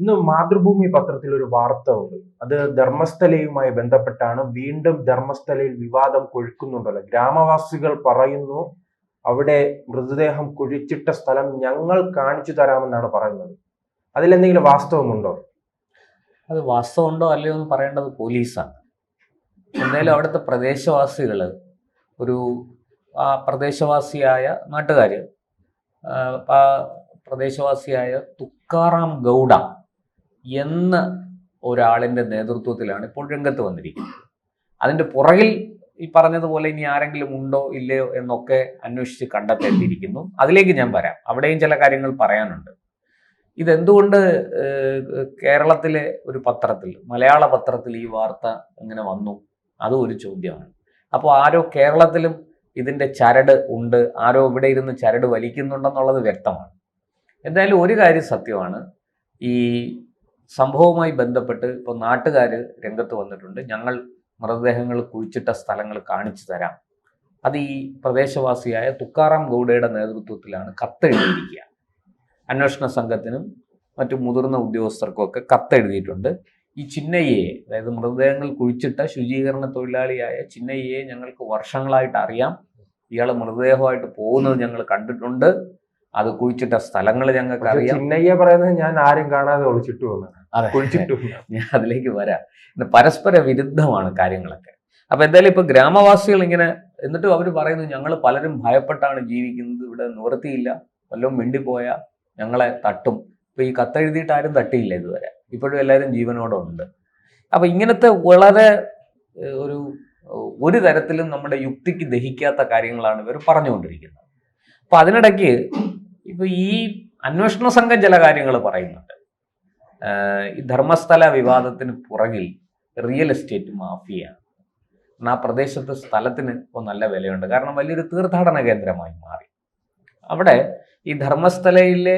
ഇന്ന് മാതൃഭൂമി പത്രത്തിൽ ഒരു വാർത്ത ഉണ്ട്. അത് ധർമ്മസ്ഥലയുമായി ബന്ധപ്പെട്ടാണ്. വീണ്ടും ധർമ്മസ്ഥലയിൽ വിവാദം കൊഴുക്കുന്നുണ്ടല്ലോ. ഗ്രാമവാസികൾ പറയുന്നു അവിടെ മൃതദേഹം കുഴിച്ചിട്ട സ്ഥലം ഞങ്ങൾ കാണിച്ചു തരാമെന്നാണ് പറയുന്നത്. അതിലെന്തെങ്കിലും വാസ്തവമുണ്ടോ? അത് വാസ്തവമുണ്ടോ അല്ലയോ എന്ന് പറയേണ്ടത് പോലീസാണ്. എന്തായാലും അവിടുത്തെ പ്രദേശവാസികൾ, ഒരു പ്രദേശവാസിയായ നാട്ടുകാർ, പ്രദേശവാസിയായ തുക്കാറാം ഗൗഡ എന്ന ഒരാളിൻ്റെ നേതൃത്വത്തിലാണ് ഇപ്പോൾ രംഗത്ത് വന്നിരിക്കുന്നത്. അതിൻ്റെ പുറകിൽ ഈ പറഞ്ഞതുപോലെ ഇനി ആരെങ്കിലും ഉണ്ടോ ഇല്ലയോ എന്നൊക്കെ അന്വേഷിച്ച് കണ്ടെത്തേണ്ടിയിരിക്കുന്നു. അതിലേക്ക് ഞാൻ വരാം. അവിടെയും ചില കാര്യങ്ങൾ പറയാനുണ്ട്. ഇതെന്തുകൊണ്ട് കേരളത്തിലെ ഒരു പത്രത്തിൽ, മലയാള പത്രത്തിൽ ഈ വാർത്ത എങ്ങനെ വന്നു? അതും ഒരു ചോദ്യമാണ്. അപ്പോൾ ആരോ കേരളത്തിലും ഇതിൻ്റെ ചരട് ഉണ്ട്, ആരോ ഇവിടെ ഇരുന്ന് ചരട് വലിക്കുന്നുണ്ടെന്നുള്ളത് വ്യക്തമാണ്. എന്തായാലും ഒരു കാര്യം സത്യമാണ്, ഈ സംഭവവുമായി ബന്ധപ്പെട്ട് ഇപ്പോൾ നാട്ടുകാർ രംഗത്ത് വന്നിട്ടുണ്ട്. ഞങ്ങൾ മൃതദേഹങ്ങൾ കുഴിച്ചിട്ട സ്ഥലങ്ങൾ കാണിച്ചു തരാം. അത് ഈ പ്രദേശവാസിയായ തുക്കാറാം ഗൗഡയുടെ നേതൃത്വത്തിലാണ് കത്തെഴുതിയിരിക്കുക. അന്വേഷണ സംഘത്തിനും മറ്റു മുതിർന്ന ഉദ്യോഗസ്ഥർക്കും ഒക്കെ കത്തെഴുതിയിട്ടുണ്ട്. ഈ ചിന്നയ്യയെ, അതായത് മൃതദേഹങ്ങൾ കുഴിച്ചിട്ട ശുചീകരണ തൊഴിലാളിയായ ചിന്നയ്യയെ ഞങ്ങൾക്ക് വർഷങ്ങളായിട്ട് അറിയാം. ഇയാൾ മൃതദേഹമായിട്ട് പോകുന്നത് ഞങ്ങൾ കണ്ടിട്ടുണ്ട്. അത് കുഴിച്ചിട്ട സ്ഥലങ്ങൾ ഞങ്ങൾക്ക് അറിയാം. ചിന്നയ്യ പറയുന്നത് ഞാൻ ആരും കാണാതെ ഒളിച്ചിട്ടു വന്നാണ്. ഞാൻ അതിലേക്ക് വരാം. പരസ്പര വിരുദ്ധമാണ് കാര്യങ്ങളൊക്കെ. അപ്പൊ എന്തായാലും ഇപ്പൊ ഗ്രാമവാസികൾ ഇങ്ങനെ, എന്നിട്ടും അവർ പറയുന്നു ഞങ്ങൾ പലരും ഭയപ്പെട്ടാണ് ജീവിക്കുന്നത്, ഇവിടെ നിവൃത്തിയില്ല, വല്ലതും മിണ്ടിപ്പോയാൽ ഞങ്ങളെ തട്ടും. ഇപ്പൊ ഈ കത്തെഴുതിയിട്ട് ആരും തട്ടിയില്ല ഇതുവരെ, ഇപ്പോഴും എല്ലാവരും ജീവനോടെ ഉണ്ട്. അപ്പൊ ഇങ്ങനത്തെ വളരെ ഒരു തരത്തിലും നമ്മുടെ യുക്തിക്ക് ദഹിക്കാത്ത കാര്യങ്ങളാണ് ഇവർ പറഞ്ഞുകൊണ്ടിരിക്കുന്നത്. അപ്പൊ അതിനിടയ്ക്ക് ഇപ്പൊ ഈ അന്വേഷണ സംഘം ചില കാര്യങ്ങൾ പറയുന്നുണ്ട്. ഈ ധർമ്മസ്ഥല വിവാദത്തിന് പുറകിൽ റിയൽ എസ്റ്റേറ്റ് മാഫിയാണ്. ആ പ്രദേശത്ത് സ്ഥലത്തിന് ഇപ്പോൾ നല്ല വിലയുണ്ട്. കാരണം വലിയൊരു തീർത്ഥാടന കേന്ദ്രമായി മാറി. അവിടെ ഈ ധർമ്മസ്ഥലയിലെ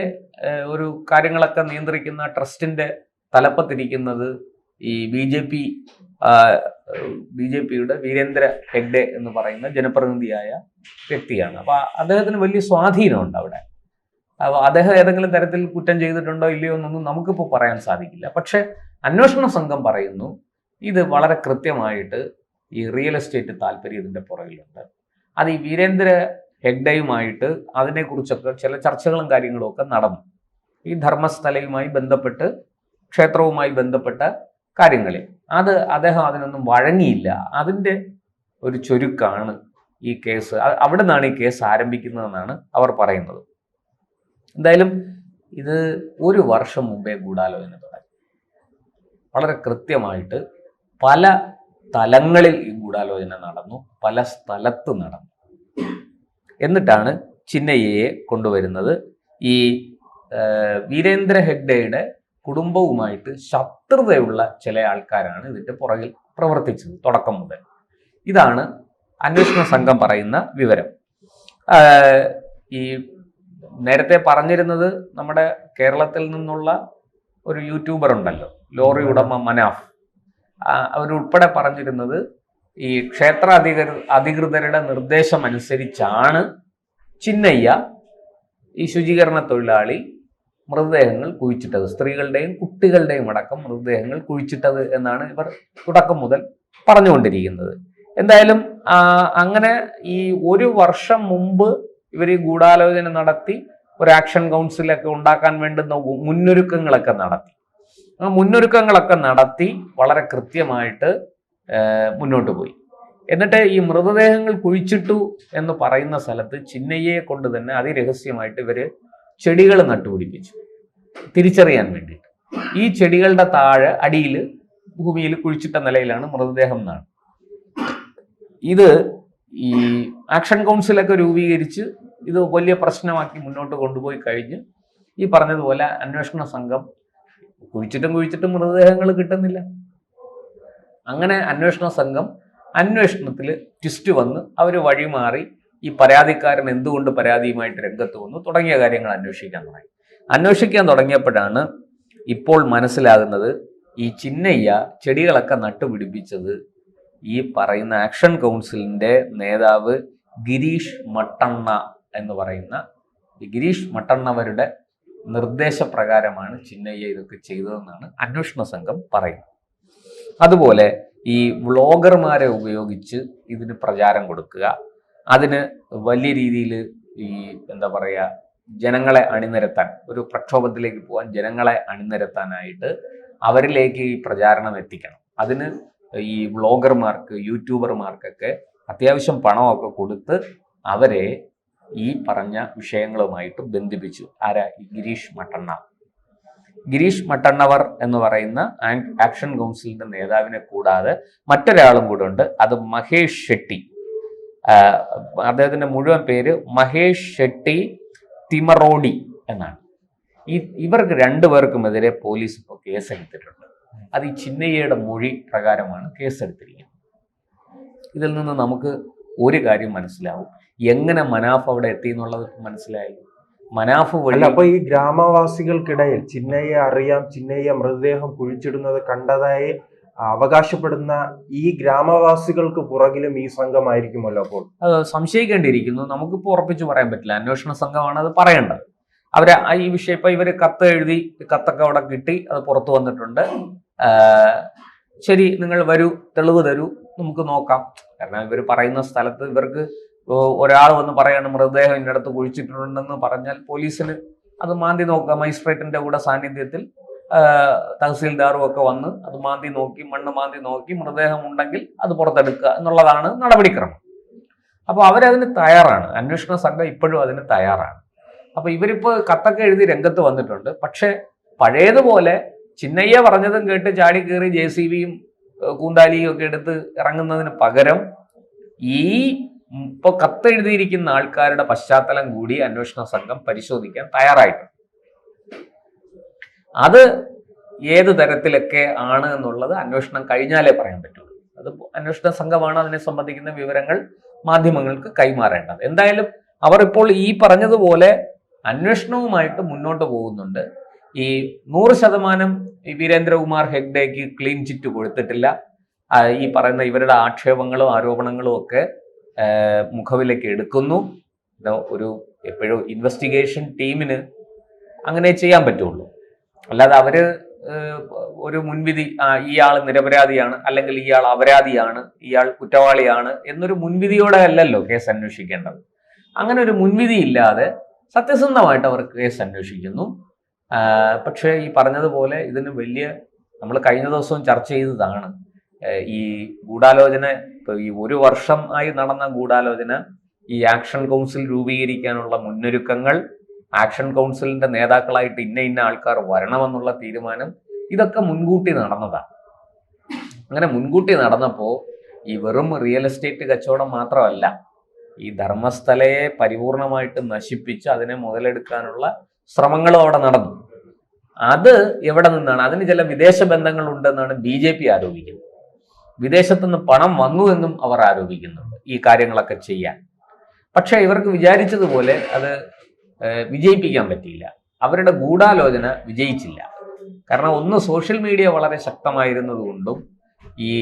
ഒരു കാര്യങ്ങളൊക്കെ നിയന്ത്രിക്കുന്ന ട്രസ്റ്റിന്റെ തലപ്പത്തിരിക്കുന്നത് ഈ ബി ജെ പിയുടെ വീരേന്ദ്ര ഹെഗ്ഡെ എന്ന് പറയുന്ന ജനപ്രതിനിധിയായ വ്യക്തിയാണ്. അപ്പൊ അദ്ദേഹത്തിന് വലിയ സ്വാധീനമുണ്ട് അവിടെ. അപ്പോൾ അദ്ദേഹം ഏതെങ്കിലും തരത്തിൽ കുറ്റം ചെയ്തിട്ടുണ്ടോ ഇല്ലയോ എന്നൊന്നും നമുക്കിപ്പോൾ പറയാൻ സാധിക്കില്ല. പക്ഷെ അന്വേഷണ സംഘം പറയുന്നു ഇത് വളരെ കൃത്യമായിട്ട് ഈ റിയൽ എസ്റ്റേറ്റ് താല്പര്യം ഇതിൻ്റെ പുറകിലുണ്ട്. അത് ഈ വീരേന്ദ്ര ഹെഗ്ഡെയുമായിട്ട് അതിനെക്കുറിച്ചൊക്കെ ചില ചർച്ചകളും കാര്യങ്ങളും ഒക്കെ നടന്നു. ഈ ധർമ്മസ്ഥലയുമായി ബന്ധപ്പെട്ട്, ക്ഷേത്രവുമായി ബന്ധപ്പെട്ട കാര്യങ്ങളിൽ അദ്ദേഹം അതിനൊന്നും വഴങ്ങിയില്ല. അതിൻ്റെ ഒരു ചുരുക്കാണ് ഈ കേസ്. അവിടെ നിന്നാണ് ഈ കേസ് ആരംഭിക്കുന്നതെന്നാണ് അവർ പറയുന്നത്. എന്തായാലും ഇത് ഒരു വർഷം മുമ്പേ ഗൂഢാലോചന തുടങ്ങി. വളരെ കൃത്യമായിട്ട് പല തലങ്ങളിൽ ഈ ഗൂഢാലോചന നടന്നു, പല സ്ഥലത്ത് നടന്നു. എന്നിട്ടാണ് ചിന്നയ്യയെ കൊണ്ടുവരുന്നത്. ഈ വീരേന്ദ്ര ഹെഗ്ഡെയുടെ കുടുംബവുമായിട്ട് ശത്രുതയുള്ള ചില ആൾക്കാരാണ് ഇതിൻ്റെ പുറകിൽ പ്രവർത്തിച്ചത് തുടക്കം മുതൽ. ഇതാണ് അന്വേഷണ സംഘം പറയുന്ന വിവരം. ഈ നേരത്തെ പറഞ്ഞിരുന്നത് നമ്മുടെ കേരളത്തിൽ നിന്നുള്ള ഒരു യൂട്യൂബർ ഉണ്ടല്ലോ, ലോറി ഉടമ മനാഫ്, അവരുൾപ്പെടെ പറഞ്ഞിരുന്നത് ഈ ക്ഷേത്ര അധികൃതരുടെ നിർദ്ദേശം അനുസരിച്ചാണ് ചിന്നയ്യ, ഈ ശുചീകരണ തൊഴിലാളി, മൃതദേഹങ്ങൾ കുഴിച്ചിട്ടത്, സ്ത്രീകളുടെയും കുട്ടികളുടെയും അടക്കം മൃതദേഹങ്ങൾ കുഴിച്ചിട്ടത് എന്നാണ് ഇവർ തുടക്കം മുതൽ പറഞ്ഞുകൊണ്ടിരിക്കുന്നത്. എന്തായാലും അങ്ങനെ ഈ ഒരു വർഷം മുമ്പ് ഇവർ ഈ ഗൂഢാലോചന നടത്തി ഒരു ആക്ഷൻ കൗൺസിലൊക്കെ ഉണ്ടാക്കാൻ വേണ്ടുന്ന മുന്നൊരുക്കങ്ങളൊക്കെ നടത്തി. ആ മുന്നൊരുക്കങ്ങളൊക്കെ നടത്തി വളരെ കൃത്യമായിട്ട് മുന്നോട്ട് പോയി. എന്നിട്ട് ഈ മൃതദേഹങ്ങൾ കുഴിച്ചിട്ടു എന്ന് പറയുന്ന സ്ഥലത്ത് ചിന്നയ്യയെ കൊണ്ട് തന്നെ അതിരഹസ്യമായിട്ട് ഇവര് ചെടികൾ നട്ടുപിടിപ്പിച്ചു, തിരിച്ചറിയാൻ വേണ്ടിയിട്ട്. ഈ ചെടികളുടെ താഴെ അടിയിൽ ഭൂമിയിൽ കുഴിച്ചിട്ട നിലയിലാണ് മൃതദേഹം എന്നാണ്. ഇത് ഈ ആക്ഷൻ കൗൺസിലൊക്കെ രൂപീകരിച്ച് ഇത് വലിയ പ്രശ്നമാക്കി മുന്നോട്ട് കൊണ്ടുപോയി കഴിഞ്ഞ് ഈ പറഞ്ഞതുപോലെ അന്വേഷണ സംഘം കുഴിച്ചിട്ടും മൃതദേഹങ്ങൾ കിട്ടുന്നില്ല. അങ്ങനെ അന്വേഷണ സംഘം അന്വേഷണത്തിൽ ട്വിസ്റ്റ് വന്ന് അവർ വഴിമാറി ഈ പരാതിക്കാരൻ എന്തുകൊണ്ട് പരാതിയുമായിട്ട് രംഗത്ത് വന്നു തുടങ്ങിയ കാര്യങ്ങൾ അന്വേഷിക്കാൻ തുടങ്ങിയപ്പോഴാണ് ഇപ്പോൾ മനസ്സിലാകുന്നത് ഈ ചിന്നയ്യ ചെടികളൊക്കെ നട്ടുപിടിപ്പിച്ചത് ഈ പറയുന്ന ആക്ഷൻ കൗൺസിലിൻ്റെ നേതാവ് ഗിരീഷ് മട്ടണ്ണ എന്ന് പറയുന്ന, ഈ ഗിരീഷ് മട്ടണ്ണവരുടെ നിർദ്ദേശപ്രകാരമാണ് ചിന്നയ്യ ഇതൊക്കെ ചെയ്തതെന്നാണ് അന്വേഷണ സംഘം പറയുന്നത്. അതുപോലെ ഈ വ്ളോഗർമാരെ ഉപയോഗിച്ച് ഇതിന് പ്രചാരം കൊടുക്കുക, അതിന് വലിയ രീതിയിൽ ഈ എന്താ പറയുക ജനങ്ങളെ അണിനിരത്താൻ, ഒരു പ്രക്ഷോഭത്തിലേക്ക് പോകാൻ ജനങ്ങളെ അണിനിരത്താനായിട്ട് അവരിലേക്ക് ഈ പ്രചാരണം എത്തിക്കണം. അതിന് ഈ വ്ളോഗർമാർക്ക്, യൂട്യൂബർമാർക്കൊക്കെ അത്യാവശ്യം പണമൊക്കെ കൊടുത്ത് അവരെ ഈ പറഞ്ഞ വിഷയങ്ങളുമായിട്ട് ബന്ധിപ്പിച്ചു. ആരാ? ഈ ഗിരീഷ് മട്ടണ്ണവർ എന്ന് പറയുന്ന ആക്ഷൻ കൗൺസിലിന്റെ നേതാവിനെ കൂടാതെ മറ്റൊരാളും കൂടെ ഉണ്ട്. അത് മഹേഷ് ഷെട്ടി. അദ്ദേഹത്തിന്റെ മുഴുവൻ പേര് മഹേഷ് ഷെട്ടി തിമറോഡി എന്നാണ്. ഇവർക്ക് രണ്ടുപേർക്കുമെതിരെ പോലീസ് ഇപ്പോൾ കേസെടുത്തിട്ടുണ്ട്. അത് ഈ ചിന്നയ്യയുടെ മൊഴി പ്രകാരമാണ് കേസെടുത്തിരിക്കുന്നത്. ഇതിൽ നിന്ന് നമുക്ക് ഒരു കാര്യം മനസ്സിലാവും, എങ്ങനെ മനാഫ് അവിടെ എത്തി എന്നുള്ളത് മനസ്സിലായി. മനാഫ് വഴി അപ്പൊ ഈ ഗ്രാമവാസികൾക്കിടയിൽ ചിന്നയ്യ അറിയാം, ചിന്നയ്യ മൃതദേഹം കുഴിച്ചിടുന്നത് കണ്ടതായി അവകാശപ്പെടുന്ന ഈ ഗ്രാമവാസികൾക്ക് പുറകിലും ഈ സംഘമായിരിക്കുമല്ലോ. അപ്പോൾ അത് സംശയിക്കേണ്ടിയിരിക്കുന്നു. നമുക്കിപ്പോൾ ഉറപ്പിച്ചു പറയാൻ പറ്റില്ല. അന്വേഷണ സംഘമാണ് അത് പറയേണ്ടത്. അവര് ഈ വിഷയം ഇപ്പൊ ഇവര് കത്ത് എഴുതി, കത്തൊക്കെ അവിടെ കിട്ടി, അത് പുറത്തു വന്നിട്ടുണ്ട്. ശരി, നിങ്ങൾ വരൂ, തെളിവ് തരൂ, നമുക്ക് നോക്കാം. കാരണം ഇവർ പറയുന്ന സ്ഥലത്ത് ഇവർക്ക് ഒരാൾ വന്ന് പറയാണ് മൃതദേഹം ഇതിൻ്റെ അടുത്ത് കുഴിച്ചിട്ടുണ്ടെന്ന് പറഞ്ഞാൽ പോലീസിന് അത് മാന്തി നോക്കുക. മജിസ്ട്രേറ്റിന്റെ കൂടെ സാന്നിധ്യത്തിൽ തഹസീൽദാറും ഒക്കെ വന്ന് അത് മാന്തി നോക്കി, മണ്ണ് മാന്തി നോക്കി മൃതദേഹം ഉണ്ടെങ്കിൽ അത് പുറത്തെടുക്കുക എന്നുള്ളതാണ് നടപടിക്രമം. അപ്പോൾ അവരതിന് തയ്യാറാണ്. അന്വേഷണ സംഘം ഇപ്പോഴും അതിന് തയ്യാറാണ്. അപ്പൊ ഇവരിപ്പോൾ കത്തൊക്കെ എഴുതി രംഗത്ത് വന്നിട്ടുണ്ട്. പക്ഷെ പഴയതുപോലെ ചിന്നയ്യ പറഞ്ഞതും കേട്ട് ചാടി കയറി JCBയും കൂന്താലിയും ഒക്കെ എടുത്ത് ഇറങ്ങുന്നതിന് പകരം ഈ ഇപ്പൊ കത്തെഴുതിയിരിക്കുന്ന ആൾക്കാരുടെ പശ്ചാത്തലം കൂടി അന്വേഷണ സംഘം പരിശോധിക്കാൻ തയ്യാറായിട്ടുണ്ട്. അത് ഏത് തരത്തിലൊക്കെ ആണ് എന്നുള്ളത് അന്വേഷണം കഴിഞ്ഞാലേ പറയാൻ പറ്റുള്ളൂ. അത് അന്വേഷണ സംഘമാണ് അതിനെ സംബന്ധിക്കുന്ന വിവരങ്ങൾ മാധ്യമങ്ങൾക്ക് കൈമാറേണ്ടത്. എന്തായാലും അവർ ഇപ്പോൾ ഈ പറഞ്ഞതുപോലെ അന്വേഷണവുമായിട്ട് മുന്നോട്ട് പോകുന്നുണ്ട്. ഈ 100% ഈ വീരേന്ദ്രകുമാർ ഹെഗ്ഡേക്ക് ക്ലീൻ ചിറ്റ് കൊടുത്തിട്ടില്ല. ഈ പറയുന്ന ഇവരുടെ ആക്ഷേപങ്ങളും ആരോപണങ്ങളും ഒക്കെ മുഖവിലേക്ക് എടുക്കുന്നു. ഒരു എപ്പോഴും ഇൻവെസ്റ്റിഗേഷൻ ടീമിന് അങ്ങനെ ചെയ്യാൻ പറ്റുള്ളൂ. അല്ലാതെ അവര് ഒരു മുൻവിധി ഇയാൾ നിരപരാധിയാണ് അല്ലെങ്കിൽ ഇയാൾ അപരാധിയാണ്, ഇയാൾ കുറ്റവാളിയാണ് എന്നൊരു മുൻവിധിയോടെ അല്ലല്ലോ കേസ് അന്വേഷിക്കേണ്ടത്. അങ്ങനെ ഒരു മുൻവിധി ഇല്ലാതെ സത്യസന്ധമായിട്ട് അവർ കേസ് അന്വേഷിക്കുന്നു. പക്ഷേ ഈ പറഞ്ഞതുപോലെ ഇതിന് വലിയ, നമ്മൾ കഴിഞ്ഞ ദിവസവും ചർച്ച ചെയ്തതാണ്, ഈ ഗൂഢാലോചന ഇപ്പോൾ ഈ 1 വർഷം ആയി നടന്ന ഗൂഢാലോചന, ഈ ആക്ഷൻ കൗൺസിൽ രൂപീകരിക്കാനുള്ള മുന്നൊരുക്കങ്ങൾ, ആക്ഷൻ കൗൺസിലിന്റെ നേതാക്കളായിട്ട് ഇന്ന ആൾക്കാർ വരണമെന്നുള്ള തീരുമാനം, ഇതൊക്കെ മുൻകൂട്ടി നടന്നതാണ്. അങ്ങനെ മുൻകൂട്ടി നടന്നപ്പോൾ ഈ വെറും റിയൽ എസ്റ്റേറ്റ് കച്ചവടം മാത്രമല്ല, ഈ ധർമ്മസ്ഥലയെ പരിപൂർണമായിട്ട് നശിപ്പിച്ച് അതിനെ മുതലെടുക്കാനുള്ള ശ്രമങ്ങളും അവിടെ നടന്നു. അത് എവിടെ നിന്നാണ്? അതിന് ചില വിദേശ ബന്ധങ്ങൾ ഉണ്ടെന്നാണ് BJP ആരോപിക്കുന്നത്. വിദേശത്തുനിന്ന് പണം വന്നു എന്നും അവർ ആരോപിക്കുന്നുണ്ട് ഈ കാര്യങ്ങളൊക്കെ ചെയ്യാൻ. പക്ഷെ ഇവർക്ക് വിചാരിച്ചതുപോലെ അത് വിജയിപ്പിക്കാൻ പറ്റിയില്ല. അവരുടെ ഗൂഢാലോചന വിജയിച്ചില്ല. കാരണം ഒന്ന്, സോഷ്യൽ മീഡിയ വളരെ ശക്തമായിരുന്നതുകൊണ്ടും ഈ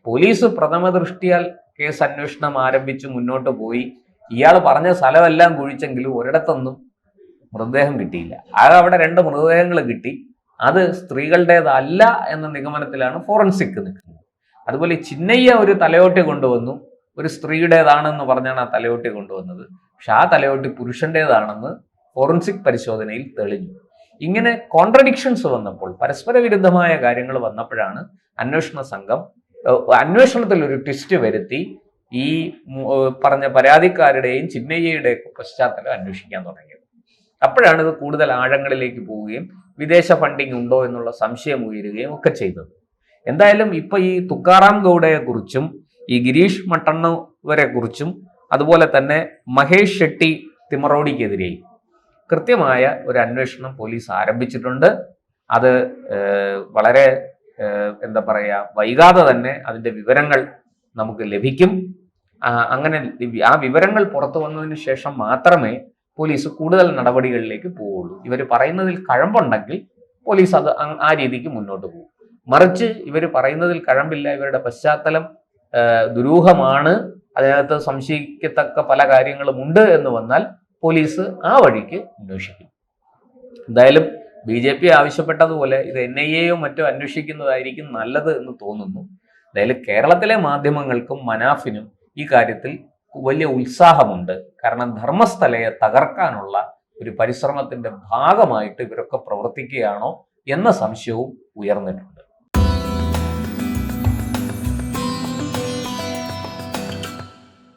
പോലീസ് പ്രഥമ ദൃഷ്ടിയാൽ കേസ് അന്വേഷണം ആരംഭിച്ച് മുന്നോട്ട് പോയി. ഇയാൾ പറഞ്ഞ സ്ഥലമെല്ലാം കുഴിച്ചെങ്കിലും ഒരിടത്തൊന്നും മൃതദേഹം കിട്ടിയില്ല. അവിടെ 2 മൃതദേഹങ്ങൾ കിട്ടി. അത് സ്ത്രീകളുടേതല്ല എന്ന നിഗമനത്തിലാണ് ഫോറൻസിക് നിൽക്കുന്നത്. അതുപോലെ ചിന്നയ്യ ഒരു തലയോട്ടി കൊണ്ടുവന്നു, ഒരു സ്ത്രീയുടേതാണെന്ന് പറഞ്ഞാണ് ആ തലയോട്ടി കൊണ്ടുവന്നത്. പക്ഷെ ആ തലയോട്ടി പുരുഷൻ്റേതാണെന്ന് ഫോറൻസിക് പരിശോധനയിൽ തെളിഞ്ഞു. ഇങ്ങനെ കോൺട്രഡിക്ഷൻസ് വന്നപ്പോൾ, പരസ്പര വിരുദ്ധമായ കാര്യങ്ങൾ വന്നപ്പോഴാണ് അന്വേഷണ സംഘം അന്വേഷണത്തിൽ ഒരു ട്വിസ്റ്റ് വരുത്തി ഈ പറഞ്ഞ പരാതിക്കാരുടെയും ചിന്നയ്യയുടെയും പശ്ചാത്തലം അന്വേഷിക്കാൻ തുടങ്ങിയത്. അപ്പോഴാണ് ഇത് കൂടുതൽ ആഴങ്ങളിലേക്ക് പോവുകയും വിദേശ ഫണ്ടിങ് ഉണ്ടോ എന്നുള്ള സംശയം ഉയരുകയും ഒക്കെ ചെയ്തത്. എന്തായാലും ഇപ്പൊ ഈ തുക്കാറാം ഗൗഡയെ കുറിച്ചും ഈ ഗിരീഷ് മട്ടണ്ണവരെ കുറിച്ചും അതുപോലെ തന്നെ മഹേഷ് ഷെട്ടി തിമറോഡിക്കെതിരെയും കൃത്യമായ ഒരു അന്വേഷണം പോലീസ് ആരംഭിച്ചിട്ടുണ്ട്. അത് വളരെ എന്താ പറയുക, വൈകാതെ തന്നെ അതിൻ്റെ വിവരങ്ങൾ നമുക്ക് ലഭിക്കും. അങ്ങനെ ആ വിവരങ്ങൾ പുറത്തു വന്നതിന് ശേഷം മാത്രമേ പോലീസ് കൂടുതൽ നടപടികളിലേക്ക് പോവുള്ളൂ. ഇവർ പറയുന്നതിൽ കഴമ്പുണ്ടെങ്കിൽ പോലീസ് അത് ആ രീതിക്ക് മുന്നോട്ട് പോകും. മറിച്ച് ഇവർ പറയുന്നതിൽ കഴമ്പില്ല, ഇവരുടെ പശ്ചാത്തലം ദുരൂഹമാണ്, അതിനകത്ത് സംശയിക്കത്തക്ക പല കാര്യങ്ങളും ഉണ്ട് എന്ന് വന്നാൽ പോലീസ് ആ വഴിക്ക് അന്വേഷിക്കും. എന്തായാലും BJP ആവശ്യപ്പെട്ടതുപോലെ ഇത് NIA-യോ മറ്റോ അന്വേഷിക്കുന്നതായിരിക്കും നല്ലത് എന്ന് തോന്നുന്നു. എന്തായാലും കേരളത്തിലെ മാധ്യമങ്ങൾക്കും മനാഫിനും ഈ കാര്യത്തിൽ വലിയ ഉത്സാഹമുണ്ട്. കാരണം ധർമ്മസ്ഥലയെ തകർക്കാനുള്ള ഒരു പരിശ്രമത്തിന്റെ ഭാഗമായിട്ട് ഇവരൊക്കെ പ്രവർത്തിക്കുകയാണോ എന്ന സംശയവും ഉയർന്നിട്ടുണ്ട്.